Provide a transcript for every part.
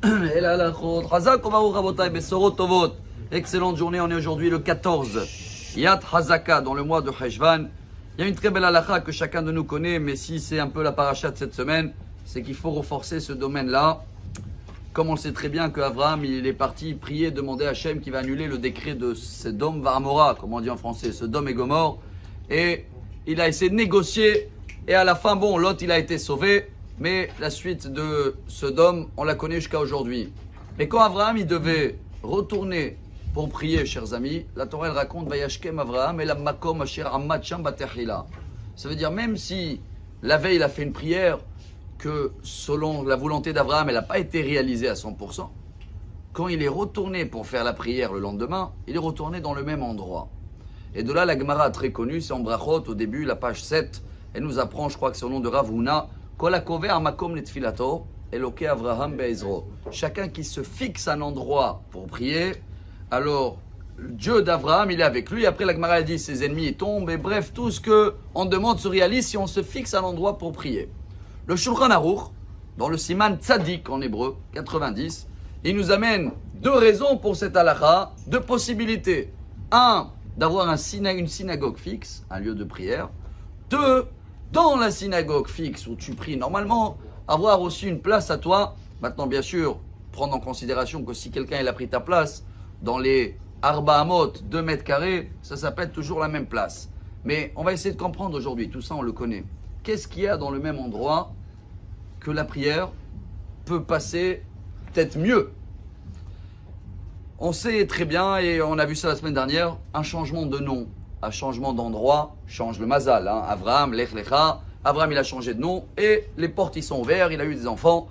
Et là, la chod. Chazak, Ovaru, Rabotai, Besorot, Tovot. Excellente journée, on est aujourd'hui le 14. Yat Hazaka, dans le mois de Cheshvan. Il y a une très belle halakha que chacun de nous connaît, mais si c'est un peu la paracha de cette semaine, c'est qu'il faut renforcer ce domaine-là. Comme on le sait très bien qu'Abraham, il est parti prier, demander à Hachem qui va annuler le décret de Sodome Varmora, comme on dit en français, Sodome et Gomorre. Et il a essayé de négocier, et à la fin, bon, Lot, il a été sauvé, mais la suite de Sodome, on la connaît jusqu'à aujourd'hui. Mais quand Abraham, il devait retourner pour prier, chers amis, la Torah, elle raconte, Vayashkem Abraham et la Makom Asher Ammad Sham Batechila. Ça veut dire, même si la veille, il a fait une prière, que selon la volonté d'Abraham, elle n'a pas été réalisée à 100%. Quand il est retourné pour faire la prière le lendemain, il est retourné dans le même endroit. Et de là, la Gemara très connue, c'est en Brachot, au début, la page 7, elle nous apprend, je crois que c'est au nom de Rav Huna, Kol hakover makom letfilato, Eloke Avraham be'ezro. Chacun qui se fixe un endroit pour prier, alors Dieu d'Abraham, il est avec lui. Après, la Gemara dit, ses ennemis ils tombent, et bref, tout ce qu'on demande se réalise si on se fixe un endroit pour prier. Le Shulchan Aruch, dans le Siman Tzadik en hébreu, 90, il nous amène deux raisons pour cette halakha, deux possibilités. Un, d'avoir une synagogue fixe, un lieu de prière. Deux, dans la synagogue fixe où tu pries normalement, avoir aussi une place à toi. Maintenant, bien sûr, prendre en considération que si quelqu'un il a pris ta place dans les Arba Amot, 2 mètres carrés, ça peut être toujours la même place. Mais on va essayer de comprendre aujourd'hui, tout ça on le connaît. Qu'est-ce qu'il y a dans le même endroit que la prière peut passer peut-être mieux? On sait très bien, et on a vu ça la semaine dernière, un changement de nom, un changement d'endroit, change le mazal. Avraham, Lech Lecha, Avraham il a changé de nom, et les portes ils sont ouvertes, il a eu des enfants.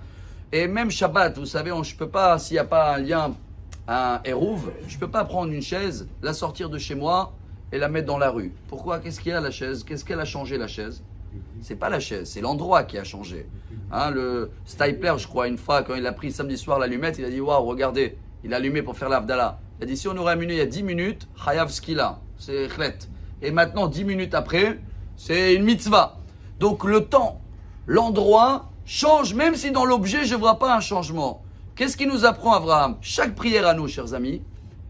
Et même Shabbat, vous savez, je ne peux pas, s'il n'y a pas un lien, un Hérouv, je ne peux pas prendre une chaise, la sortir de chez moi et la mettre dans la rue. Pourquoi? Qu'est-ce qu'il y a la chaise? Qu'est-ce qu'elle a changé la chaise? C'est pas la chaise, c'est l'endroit qui a changé. Le Stipler, je crois, une fois, quand il a pris samedi soir l'allumette, il a dit, waouh, regardez, il a allumé pour faire l'Avdallah. Il a dit, si on aurait allumé il y a 10 minutes, Chayav Skila, c'est chlet. Et maintenant, 10 minutes après, c'est une mitzvah. Donc le temps, l'endroit change, même si dans l'objet, je ne vois pas un changement. Qu'est-ce qui nous apprend Abraham? Chaque prière à nous, chers amis,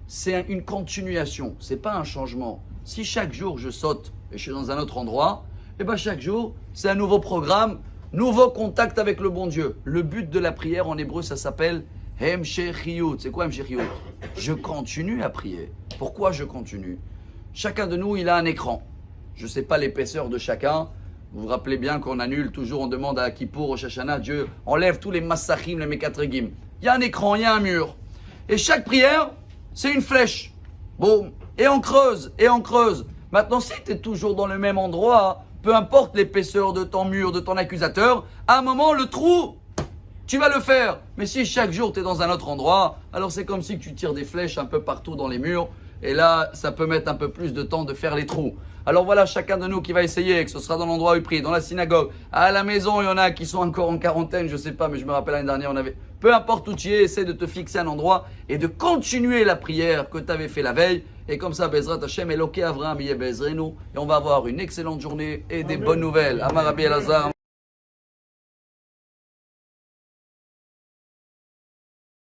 c'est une continuation, c'est pas un changement. Si chaque jour je saute et je suis dans un autre endroit, et bien chaque jour, c'est un nouveau programme, nouveau contact avec le bon Dieu. Le but de la prière en hébreu, ça s'appelle Hemshechiyut. C'est quoi Hemshechiyut? Je continue à prier. Pourquoi je continue? Chacun de nous, il a un écran. Je ne sais pas l'épaisseur de chacun. Vous vous rappelez bien qu'on annule toujours, on demande à Kippour, au Shashana, Dieu enlève tous les massachim, les mekatregim. Il y a un écran, il y a un mur. Et chaque prière, c'est une flèche. Bon, et on creuse, et on creuse. Maintenant, si tu es toujours dans le même endroit, peu importe l'épaisseur de ton mur, de ton accusateur, à un moment, le trou, tu vas le faire. Mais si chaque jour, tu es dans un autre endroit, alors c'est comme si tu tires des flèches un peu partout dans les murs. Et là, ça peut mettre un peu plus de temps de faire les trous. Alors voilà, chacun de nous qui va essayer, que ce sera dans l'endroit où il prie, dans la synagogue, à la maison, il y en a qui sont encore en quarantaine, je ne sais pas, mais je me rappelle l'année dernière, on avait... Peu importe où tu es, essaie de te fixer un endroit et de continuer la prière que tu avais fait la veille. Et comme ça, Bezrat Hashem, Eloke Avraham, Yeh Bezrenu, et on va avoir une excellente journée et des bonnes nouvelles. Amar Rabbi Elazar.